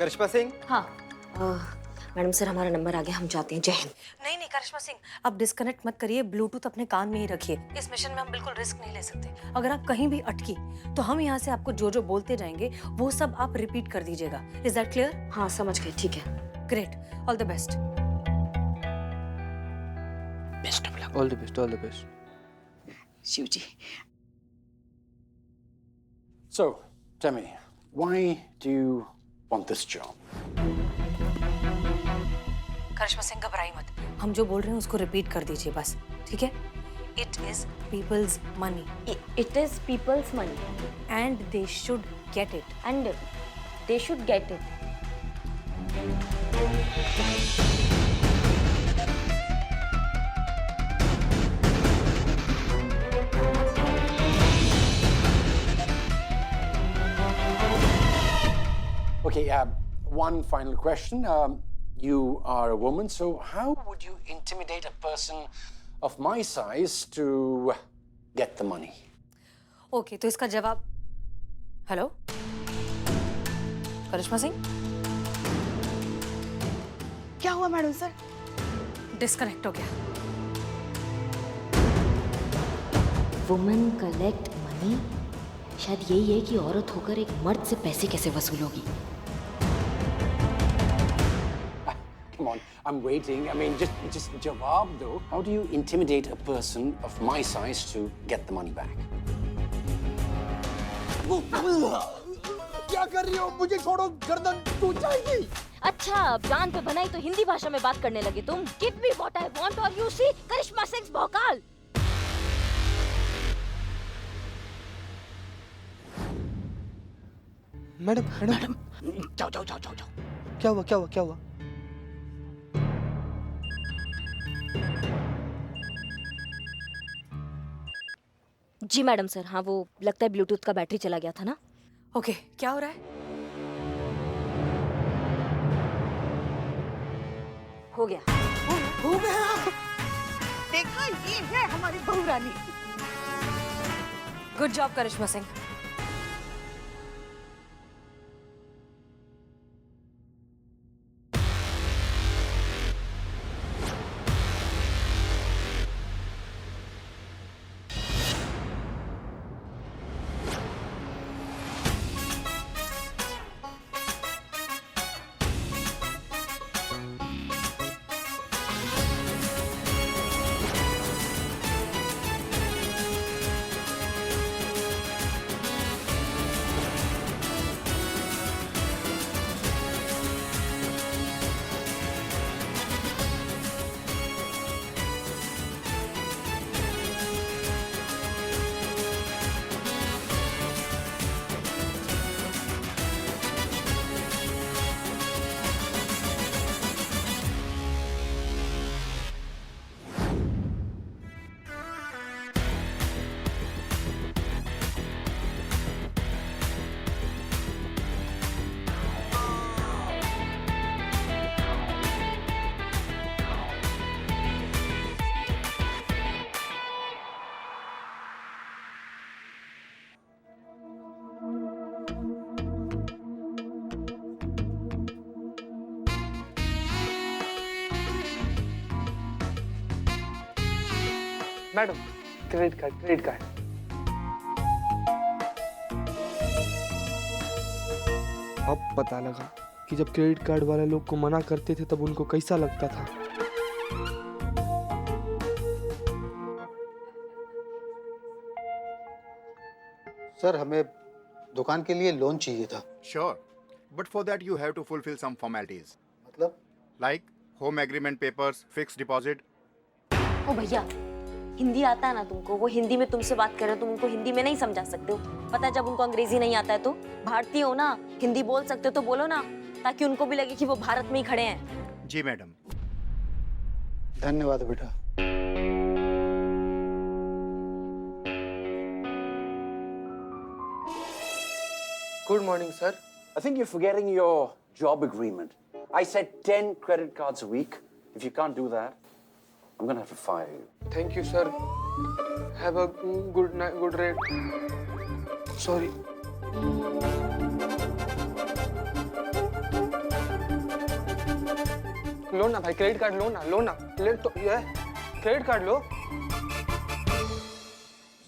करिश्मा सिंह। हाँ madam sir, हमारा number आ गया, हम जाते हैं। जय हिंद। नहीं नहीं करिश्मा सिंह, अब डिस्कनेक्ट मत करिए, ब्लूटूथ अपने कान में ही रखिए। इस मिशन में हम बिल्कुल रिस्क नहीं ले सकते। अगर आप कहीं भी अटकी तो हम यहाँ से आपको जो जो बोलते जाएंगे वो सब आप रिपीट कर दीजिएगा। Is that clear? हाँ समझ गए, ठीक है। Great, all the best. Best of luck. All the best, all the best. Shiv ji. So, tell me, why do you want this job? Karishma Singh घबराई मत, हम जो बोल रहे हैं उसको रिपीट कर दीजिए बस, ठीक है? It is peoples money it is peoples money and they should get it. And they should get it. Okay, one final question. You are a woman, so how would you intimidate a person of my size to get the money? Okay, तो इसका जवाब। Hello करिश्मा सिंह, क्या हुआ madam sir? Disconnect हो गया। Women collect money, शायद यही है कि औरत होकर एक मर्द से पैसे कैसे वसूलोगी। Come on, I'm waiting. I mean, just jawab though. How do you intimidate a person of my size to get the money back? क्या कर रही हो? मुझे छोड़ो, गर्दन टूट जाएगी। अच्छा, अब जान पे बनाई तो हिंदी भाषा में बात करने लगे तुम। Give me what I want or you see करिश्मा सिंह भौकाल। मैडम मैडम, जाओ जाओ जाओ जाओ जाओ। क्या हुआ क्या हुआ क्या हुआ? जी मैडम सर, हाँ वो लगता है ब्लूटूथ का बैटरी चला गया था ना। ओके, क्या हो रहा है? हो गया। हो गया। देखा, ये है हमारी बहू रानी। Good job Karishma Singh. Madam, credit card credit card. अब पता लगा कि जब क्रेडिट कार्ड वाले लोग को मना करते थे तब उनको कैसा लगता था। सर, हमें दुकान के लिए लोन चाहिए था। Sure, but for that you have to fulfill some formalities, मतलब? like home agreement papers, fixed deposit. ओ भैया, हिंदी आता है ना तुमको? वो हिंदी में तुमसे बात कर रहे हो, तुम उनको हिंदी में नहीं समझा सकते हो? पता है, जब उनको अंग्रेजी नहीं आता है तो भारतीय हो ना, हिंदी बोल सकते हो तो बोलो ना, ताकि उनको भी लगे कि वो भारत में ही खड़े हैं। जी मैडम। धन्यवाद बेटा। Good morning sir. I think you're forgetting your job agreement. I said 10 credit cards a week. If you can't do that, I'm gonna have to fire you. Thank you sir. Have a good night, good rate. Sorry. लो ना भाई, credit card लो ना, ले तो ये credit card लो।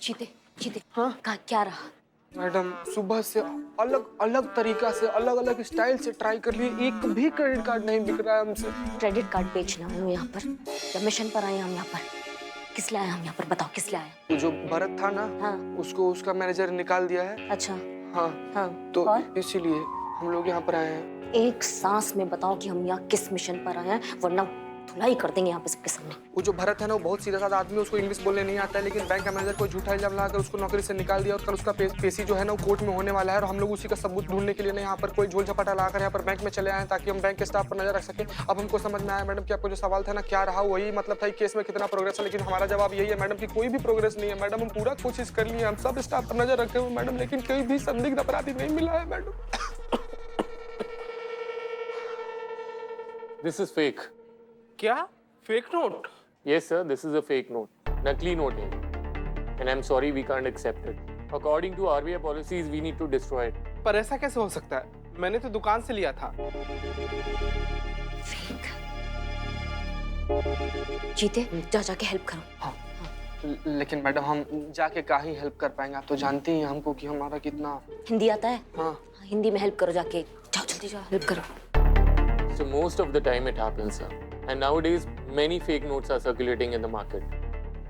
जीते जीते, हाँ क्या रहा? मैडम, सुबह से अलग अलग तरीका से, अलग अलग स्टाइल से ट्राई कर लिए, एक भी क्रेडिट कार्ड नहीं बिक रहा है हमसे। क्रेडिट कार्ड बेचना हूँ यहाँ पर या मिशन पर आए हम यहाँ पर? किस लिए आए हम यहाँ पर, बताओ किस लिए आए? वो जो भरत था ना, हाँ उसको उसका मैनेजर निकाल दिया है। अच्छा हाँ हाँ, तो और? इसीलिए हम लोग यहाँ पर आए हैं। एक सांस में बताओ कि हम यहाँ किस मिशन पर आए हैं, वरना धुलाई कर देंगे यहाँ पे सबके सामने। वो जो भरत है ना, वो बहुत सीधा साधा आदमी है, उसको इंग्लिश बोलने नहीं आता है, लेकिन बैंक का मैनेजर को झूठा इल्जाम लगाकर उसको नौकरी से निकाल दिया और कल उसका पेशी जो है ना, वो कोर्ट में होने वाला है और हम लोग उसी का सबूत ढूंढने के लिए ना यहाँ पर कोई झोल झपाटा लगाकर यहाँ पर बैंक में चले आए ताकि हम बैंक के स्टाफ पर नजर रख सके। अब हमको समझ में आया मैडम कि आपको जो सवाल था ना क्या रहा, वही मतलब था केस में कितना प्रोग्रेस है, लेकिन हमारा जवाब यही है मैडम कि कोई भी प्रोग्रेस नहीं है मैडम। हम पूरा कोशिश कर लिए, हम सब स्टाफ पर नजर रखे हुए मैडम, लेकिन कोई भी संदिग्ध अपराधी नहीं मिला है मैडम। This is fake. क्या fake note? Yes, sir, this is a fake note. Nakli note है. And I'm sorry, we can't accept it. According to RBI policies, we need to destroy it. पर ऐसा कैसे हो सकता है? मैंने तो दुकान से लिया था। जीते, जाके हेल्प करो। हाँ। लेकिन मैडम, हम जाके का ही हेल्प कर पाएंगे? आप तो जानती हैं हमको कि हमारा कितना हिंदी आता है? हाँ। हिंदी में हेल्प करो, जाके जाओ, जल्दी जाओ, हेल्प करो। So most of the time it happens, sir. And nowadays, many fake notes are circulating in the market.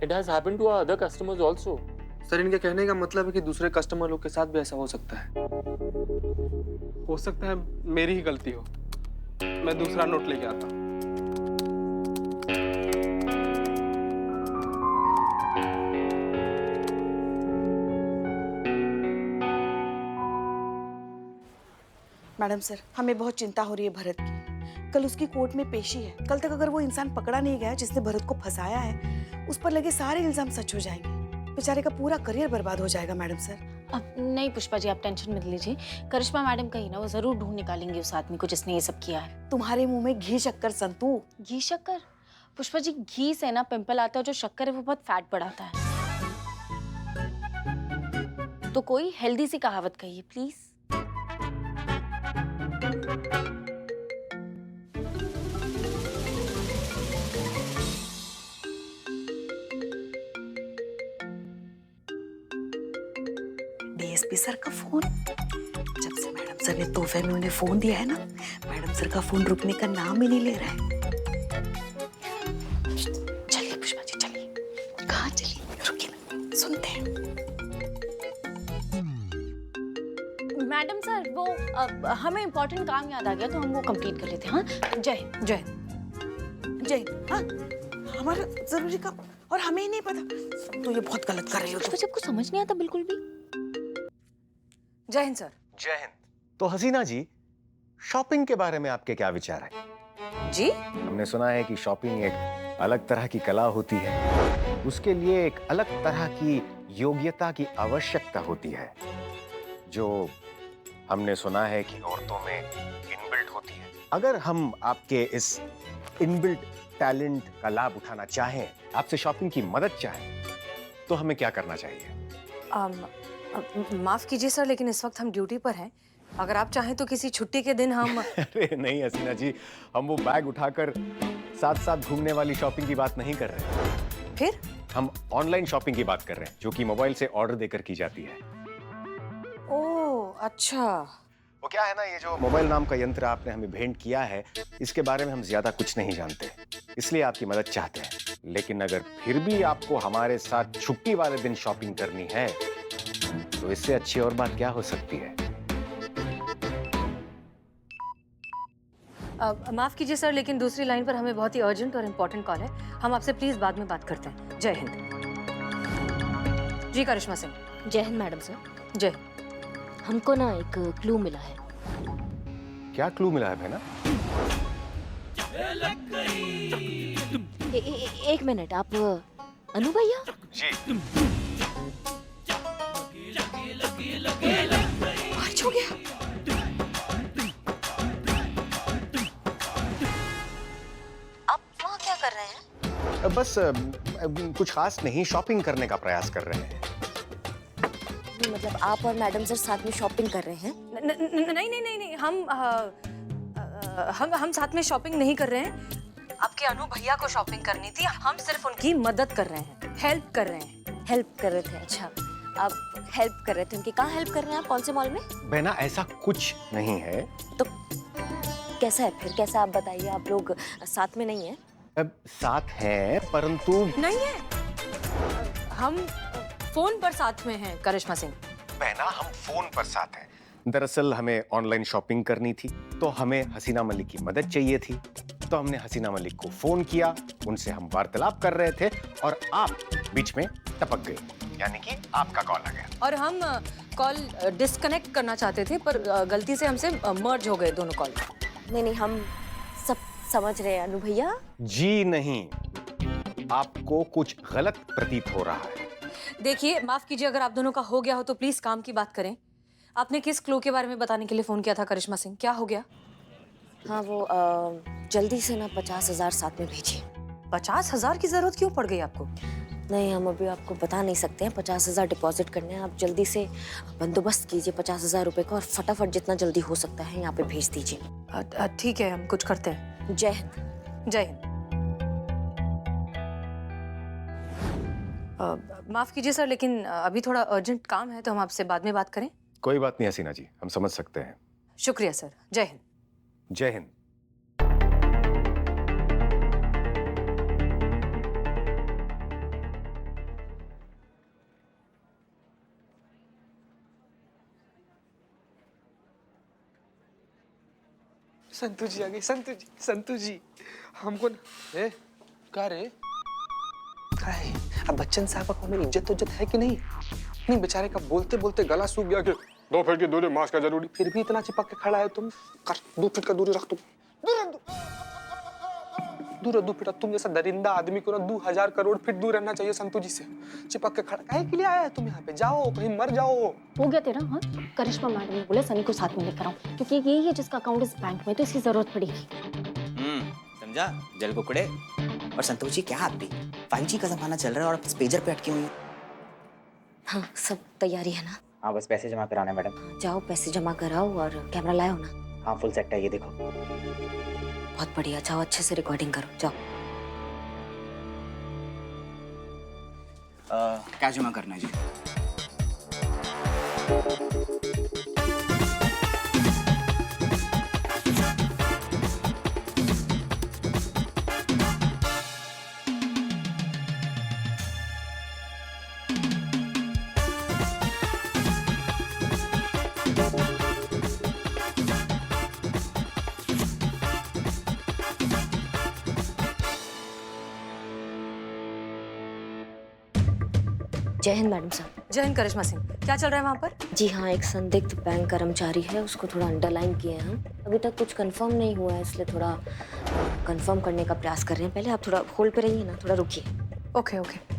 It has happened to our other customers also. Sir, इनके कहने का मतलब है कि दूसरे कस्टमर लोग के साथ भी ऐसा हो सकता है। हो सकता है मेरी ही गलती हो, मैं दूसरा नोट लेके आता हूँ। मैडम सर, हमें बहुत चिंता हो रही है भरत की। कल उसकी कोर्ट में पेशी है। कल तक अगर वो इंसान पकड़ा नहीं गया जिसने भरत को फंसाया है, उस पर लगे सारे इल्जाम सच हो जाएंगे। बेचारे का पूरा करियर बर्बाद हो जाएगा मैडम सर। अब नहीं पुष्पा जी, आप टेंशन मत लीजिए। करिश्मा मैडम कहीं ना, वो जरूर ढूंढ निकालेंगे उस आदमी को जिसने ये सब किया है। तुम्हारे मुंह में घी शक्कर संतू। घी शक्कर? पुष्पा जी, घी से ना पिंपल आता है, जो शक्कर है वो बहुत फैट बढ़ाता है। तो कोई हेल्दी सी कहावत कहिए प्लीज। डीएसपी सर का फोन। जब से मैडम सर ने तोहफे में उन्हें फोन दिया है ना, मैडम सर का फोन रुकने का नाम ही नहीं ले रहा है। चलिए पुष्पा जी, चलिए। कहाँ चलिए? रुकिए ना, सुनते हैं। मैडम सर, वो हमें इम्पोर्टेंट काम याद आ गया तो हम वो कंप्लीट कर लेते हैं। हाँ, जय हिंद। जय हिंद। जय हिंद। हाँ, हमारा जरूरी काम और हमें ही नहीं पता, तो ये बहुत गलत कर रही हो। पुष्पा जी, आपको समझ नहीं आता बिल्कुल भी? जय हिंद सर। जय हिंद। तो हसीना जी, शॉपिंग के बारे में आपके क्या विचार हैं? जी, हमने सुना है कि शॉपिंग एक अलग तरह की कला होती है, उसके लिए एक अलग तरह की योग्यता की आवश्यकता होती है, जो हमने सुना है कि औरतों में इनबिल्ट होती है। अगर हम आपके इस इनबिल्ट टैलेंट का लाभ उठाना चाहें, आपसे शॉपिंग की मदद चाहें, तो हमें क्या करना चाहिए? माफ कीजिए सर, लेकिन इस वक्त हम ड्यूटी पर हैं। अगर आप चाहें तो किसी छुट्टी के दिन हम अरे नहीं हसीना जी, हम वो बैग उठाकर साथ साथ घूमने वाली शॉपिंग की बात नहीं कर रहे हैं। फिर हम ऑनलाइन शॉपिंग की बात कर रहे हैं, जो कि मोबाइल से ऑर्डर देकर की जाती है। ओह अच्छा। वो क्या है ना, ये जो मोबाइल नाम का यंत्र आपने हमें भेंट किया है, इसके बारे में हम ज्यादा कुछ नहीं जानते, इसलिए आपकी मदद चाहते हैं। लेकिन अगर फिर भी आपको हमारे साथ छुट्टी वाले दिन शॉपिंग करनी है, तो इससे अच्छी और बात क्या हो सकती है? माफ कीजिए सर, लेकिन दूसरी लाइन पर हमें बहुत ही अर्जेंट और इम्पोर्टेंट कॉल है। हम आपसे प्लीज बाद में बात करते हैं। जय हिंद। जी करिश्मा सिंह। जय हिंद मैडम सर। जय। हमको ना एक क्लू मिला है। क्या क्लू मिला है बहना? एक मिनट, आप अनु भैया? जी। हो गया। आप वहाँ क्या कर रहे हैं? बस कुछ खास नहीं, शॉपिंग करने का प्रयास कर रहे हैं। मतलब आप और मैडम सर साथ में शॉपिंग कर रहे हैं? नहीं नहीं नहीं नहीं, हम साथ में शॉपिंग नहीं कर रहे हैं। आपके अनु भैया को शॉपिंग करनी थी, हम सिर्फ उनकी मदद कर रहे हैं, हेल्प कर रहे हैं। हेल्प कर रहे थे? अच्छा, आप हेल्प कर रहे थे उनकी। कहाँ हेल्प कर रहे हैं आप? कौन से मॉल में? बहना ऐसा कुछ नहीं है। तो कैसा है फिर? कैसा, आप बताइए। आप लोग साथ में नहीं है? अब साथ हैं परंतु नहीं है, हम फोन पर साथ में हैं करिश्मा सिंह। बहना हम फोन पर साथ हैं। दरअसल हमें ऑनलाइन शॉपिंग करनी थी, तो हमें हसीना मलिक की मदद चाहिए थी, तो हमने हसीना मलिक को फोन किया, उनसे हम वार्तालाप कर रहे थे और आप बीच में टपक गए, यानी कि आपका कॉल आ गया। और हम कॉल डिस्कनेक्ट करना चाहते थे, पर गलती से हमसे मर्ज हो गए दोनों कॉल। नहीं नहीं, हम सब समझ रहे हैं अनु भैया। जी नहीं, आपको कुछ गलत प्रतीत हो रहा है। देखिए, माफ कीजिए, अगर आप दोनों का हो गया हो तो प्लीज काम की बात करें। आपने किस क्लू के बारे में बताने के लिए फोन किया था करिश्मा सिंह? क्या हो गया? हाँ, वो जल्दी से ना 50,000 साथ में भेजिए। 50,000 की जरूरत क्यों पड़ गई आपको? नहीं, हम अभी आपको बता नहीं सकते हैं। 50,000 डिपॉजिट करने हैं। आप जल्दी से बंदोबस्त कीजिए 50,000 रुपए का और फटाफट जितना जल्दी हो सकता है यहाँ पे भेज दीजिए। ठीक है, हम कुछ करते हैं। जय हिंद। जय हिंद। माफ कीजिए सर, लेकिन अभी थोड़ा अर्जेंट काम है, तो हम आपसे बाद में बात करें। कोई बात नहीं हसीना जी, हम समझ सकते हैं। शुक्रिया सर। जय हिंद। जय हिंद। संतू जी आ गई। संतू जी हमको ए क्या रे? क्या है? अब बच्चन साहब को मेरी इज्जत है कि नहीं? नहीं, बेचारे का बोलते बोलते गला सूख गया कि 2 फीट की दूरी मास्क का जरूरी, फिर भी इतना चिपक के खड़ा है तुम। कर 2 फीट का दूरी रख तुम। दूर 2 फीट। तुम जैसा दरिंदा आदमी को ना 2000 करोड़ फीट दूर रहना चाहिए संतू जी से। चिपक के खड़ा काहे के लिए आया है तुम यहाँ पे? जाओ कहीं मर जाओ। हो गया तेरा? हाँ, करिश्मा मैडम ने बोला सनी को साथ में लेकर आओ, क्योंकि यही है जिसका अकाउंट इस बैंक में, तो इसकी जरूरत पड़ेगी। समझा? जल कुकड़े। और संतोष जी, क्या आप भी 5G का जमाना चल रहा है और आप पेजर पे अटकी हुई? हाँ, सब तैयारी है ना? हाँ, बस पैसे जमा कराने मैडम। जाओ पैसे जमा कराओ और कैमरा लाओ ना। हाँ, फुल सेट है, ये देखो। बहुत बढ़िया, जाओ अच्छे से रिकॉर्डिंग करो, जाओ। क्या जमा करना है जी? जय हिंद मैडम साहब। जय हिंद करिश्मा सिंह। क्या चल रहा है वहाँ पर? जी हाँ, एक संदिग्ध बैंक कर्मचारी है, उसको थोड़ा अंडरलाइन किए हैं हम। अभी तक कुछ कंफर्म नहीं हुआ है, इसलिए थोड़ा कंफर्म करने का प्रयास कर रहे हैं। पहले आप थोड़ा होल्ड पे रहिए ना, थोड़ा रुकिए। Okay okay.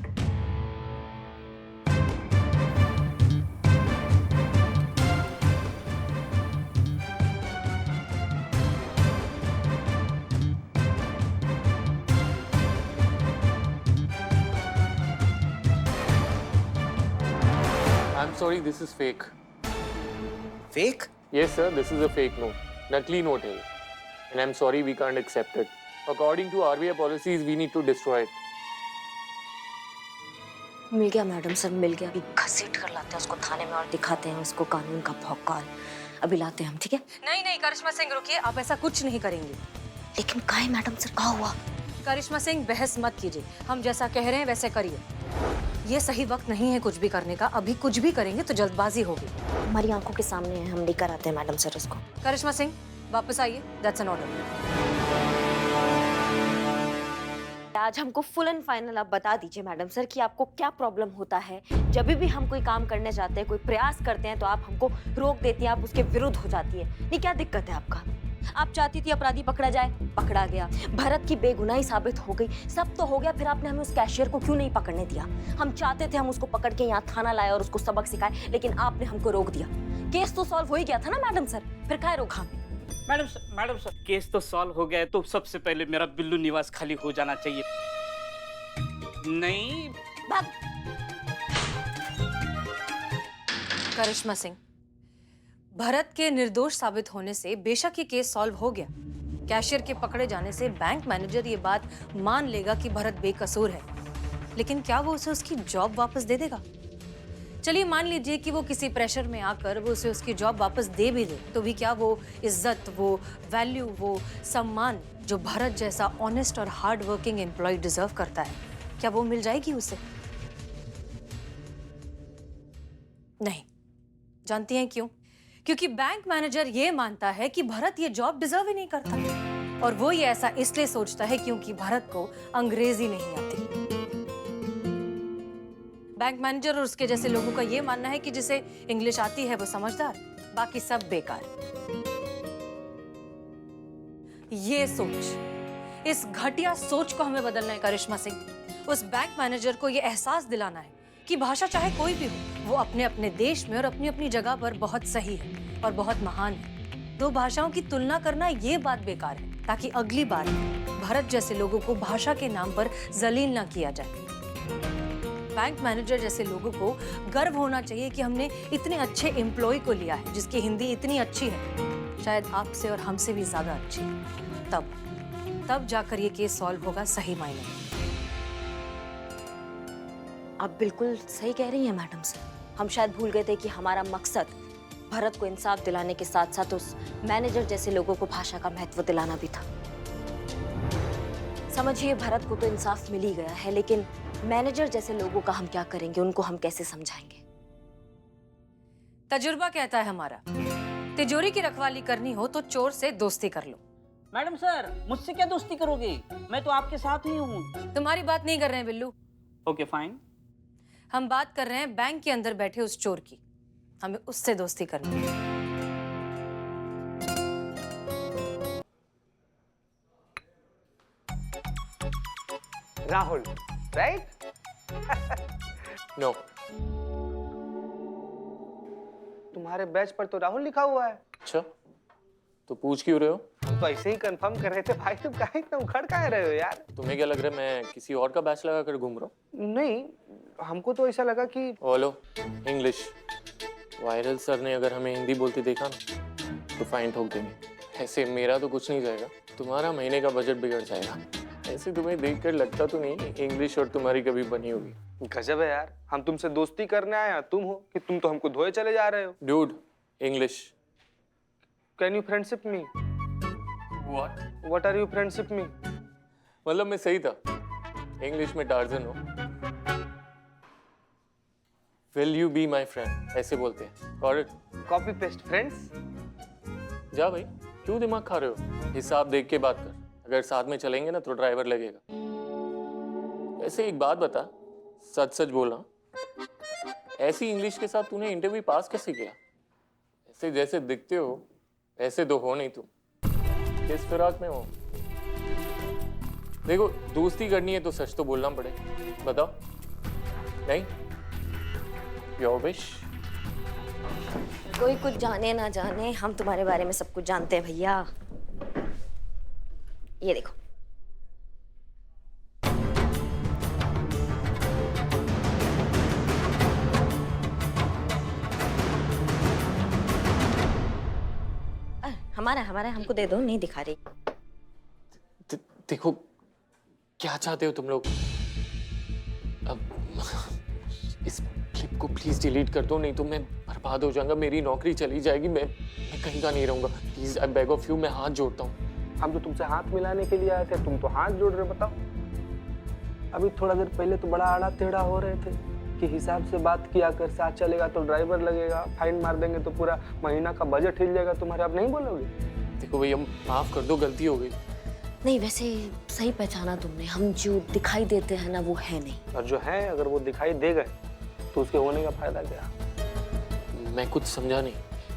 I'm sorry, this is fake. Fake? Yes, sir, this is a fake note. Nakli note है. And I'm sorry, we can't accept it. According to RBI policies, we need to destroy it. मिल गया madam sir, मिल गया। अभी घसीट कर लाते हैं उसको थाने में और दिखाते हैं उसको कानून का भौकाल। अभी लाते हैं हम, ठीक है? नहीं नहीं करिश्मा सिंह, रुकिए, आप ऐसा कुछ नहीं करेंगे। लेकिन काहे मैडम सर, क्या हुआ? करिश्मा सिंह, बहस मत कीजिए, हम जैसा कह रहे हैं वैसे करिए। ये सही वक्त नहीं है कुछ भी करने का, अभी कुछ भी करेंगे तो जल्दबाजी होगी। हमारी आंखों के सामने है, हम लेकर आते हैं मैडम सर उसको। करिश्मा सिंह, वापस आइए, दैट्स एन ऑर्डर। आज हमको फुल एंड फाइनल आप बता दीजिए मैडम सर कि आपको क्या प्रॉब्लम होता है। जब भी हम कोई काम करने जाते हैं, कोई प्रयास करते हैं, तो आप हमको रोक देती हैं, आप उसके विरुद्ध हो जाती है। ये क्या दिक्कत है आपका? आप चाहती थी अपराधी पकड़ा जाए, पकड़ा गया। भरत की बेगुनाही साबित हो गई, सब तो हो गया, फिर आपने हमें उस कैशियर को क्यों नहीं पकड़ने दिया? हम चाहते थे हम उसको पकड़ के यहाँ थाना लाए और उसको सबक सिखाए, लेकिन आपने हमको रोक दिया। केस तो सॉल्व हो ही गया था ना मैडम सर, फिर काहे रोका हमें? मैडम सर, केस तो सॉल्व हो गया है, तो सबसे पहले मेरा बिल्लू निवास खाली हो जाना चाहिए। नहीं भाग। करिश्मा सिंह, भरत के निर्दोष साबित होने से बेशक ये केस सॉल्व हो गया, कैशियर के पकड़े जाने से बैंक मैनेजर ये बात मान लेगा कि भरत बेकसूर है, लेकिन क्या वो उसे उसकी जॉब वापस दे देगा? चलिए मान लीजिए कि वो किसी प्रेशर में आकर वो उसे उसकी जॉब वापस दे भी दे, तो भी क्या वो इज्जत, वो वैल्यू, वो सम्मान जो भरत जैसा ऑनेस्ट और हार्ड वर्किंग एम्प्लॉय डिजर्व करता है, क्या वो मिल जाएगी उसे? नहीं। जानती हैं क्यों? क्योंकि बैंक मैनेजर ये मानता है कि भरत ये जॉब डिजर्व ही नहीं करता, और वो ये ऐसा इसलिए सोचता है क्योंकि भरत को अंग्रेजी नहीं आती। बैंक मैनेजर और उसके जैसे लोगों का ये मानना है कि जिसे इंग्लिश आती है वो समझदार, बाकी सब बेकार। ये सोच, इस घटिया सोच को हमें बदलना है करिश्मा सिंह। उस बैंक मैनेजर को ये एहसास दिलाना है कि भाषा चाहे कोई भी हो, वो अपने अपने देश में और अपनी अपनी जगह पर बहुत सही है और बहुत महान है। दो भाषाओं की तुलना करना ये बात बेकार है, ताकि अगली बार भरत जैसे लोगों को भाषा के नाम पर जलील ना किया जाए। बैंक मैनेजर जैसे लोगों को गर्व होना चाहिए कि हमने इतने अच्छे एम्प्लॉय को लिया है जिसकी हिंदी इतनी अच्छी है, शायद आपसे और हमसे भी ज्यादा अच्छी। तब जाकर ये केस सॉल्व होगा सही मायने में। आप बिल्कुल सही कह रही हैं मैडम सर। हम शायद भूल गए थे कि हमारा मकसद भरत को इंसाफ दिलाने के साथ साथ उस मैनेजर जैसे लोगों को भाषा का महत्व दिलाना भी था। समझिए, भरत को तो इंसाफ मिल ही गया है, लेकिन मैनेजर जैसे लोगों का हम क्या करेंगे, उनको हम कैसे समझाएंगे? तजुर्बा कहता है हमारा, तिजोरी की रखवाली करनी हो तो चोर से दोस्ती कर लो। मैडम सर, मुझसे क्या दोस्ती करोगे? मैं तो आपके साथ ही हूँ। तुम्हारी बात नहीं कर रहे हैं बिल्लू। Okay fine. हम बात कर रहे हैं बैंक के अंदर बैठे उस चोर की। हमें उससे दोस्ती करनी है। राहुल, राइट? नो। तुम्हारे बैच पर तो राहुल लिखा हुआ है। अच्छा, तो पूछ क्यों रहे हो? हम तो ऐसे ही कंफर्म कर रहे थे भाई, तुम काहे इतना उखड़ काहे रहे हो यार? तुम्हें क्या लग रहा है मैं किसी और का बैच लगा कर घूम रहा हूँ? नहीं, हमको तो ऐसा लगा कि हेलो, इंग्लिश। वायरल सर ने अगर हमें हिंदी बोलते देखा ना तो फाइन ठोक देंगे। ऐसे मेरा तो कुछ नहीं जाएगा, तुम्हारा महीने का बजट बिगड़ जाएगा। ऐसे तुम्हें देखकर लगता तो नहीं इंग्लिश और तुम्हारी कभी बनी होगी। गजब है यार, हम तुमसे दोस्ती करने आए, तुम हो कि तुम तो हमको धोए चले जा रहे हो। Dude, English. Can you friendship me? What are you friendship me? मतलब मैं सही था, इंग्लिश में टार्जन हो। Will you be my friend, ऐसे बोलते हैं। Copy paste friends. जा भाई, क्यों दिमाग खा रहे हो? हिसाब देख के बात कर, अगर साथ में चलेंगे ना तो ड्राइवर लगेगा। ऐसे एक बात बता, सच सच बोलना, ऐसी इंग्लिश के साथ तूने इंटरव्यू पास कैसे किया? ऐसे जैसे दिखते हो ऐसे तो हो नहीं तुम। किस फिराक में हो? देखो, दोस्ती करनी है तो सच तो बोलना पड़े। बताओ। नहीं? Your wish. कोई कुछ जाने ना जाने, हम तुम्हारे बारे में सब कुछ जानते हैं भैया। ये देखो। हमारा हमको दे दो, नहीं दिखा रही। देखो, क्या चाहते हो तुम लोग? अब इस क्लिप को प्लीज डिलीट कर दो, नहीं तो मैं बर्बाद हो जाऊंगा, मेरी नौकरी चली जाएगी, मैं कहीं का नहीं रहूंगा। Please, I beg of you, मैं हाथ जोड़ता हूँ। हम तो तुमसे हाथ मिलाने के लिए आए थे, तुम तो हाथ जोड़ रहे। बताओ, अभी थोड़ा देर पहले तो बड़ा आड़ा टेढ़ा हो रहे थे कि हिसाब से बात किया कर, साथ चलेगा तो ड्राइवर लगेगा, फाइन मार देंगे तो पूरा महीना का बजट हिल जाएगा तुम्हारे। अब नहीं बोलोगे? देखो भैया, माफ कर दो, गलती हो गई। नहीं, वैसे सही पहचाना तुमने, हम जो दिखाई देते हैं ना वो है नहीं। और जो है, अगर वो दिखाई दे गए तो उसके होने का फायदा क्या? मैं कुछ समझा नहीं।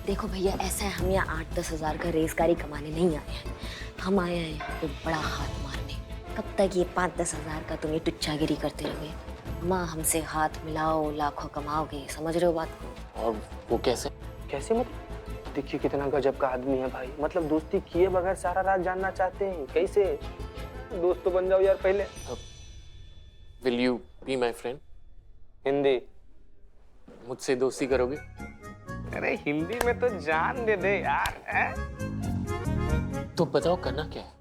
देखो भैया, ऐसा है, हम यहाँ 8-10 हजार का रेज़गारी कमाने नहीं आए हैं, हम आए हैं यहाँ पे बड़ा हाथ मारने। कब तक ये 5-10 हजार का तुम ये टुच्चागिरी करते रहोगे? माँ, हमसे हाथ मिलाओ, लाखों कमाओगे। समझ रहे हो बात को? और वो कैसे? कैसे मतलब? देखिए कितना गजब का आदमी है भाई, मतलब दोस्ती किए बगैर सारा राज जानना चाहते हैं। कैसे? दोस्त तो बन जाओ यार पहले। Will you be my friend? Hindi. मुझसे दोस्ती करोगे? अरे हिंदी में तो जान दे यार। तो बताओ करना क्या है?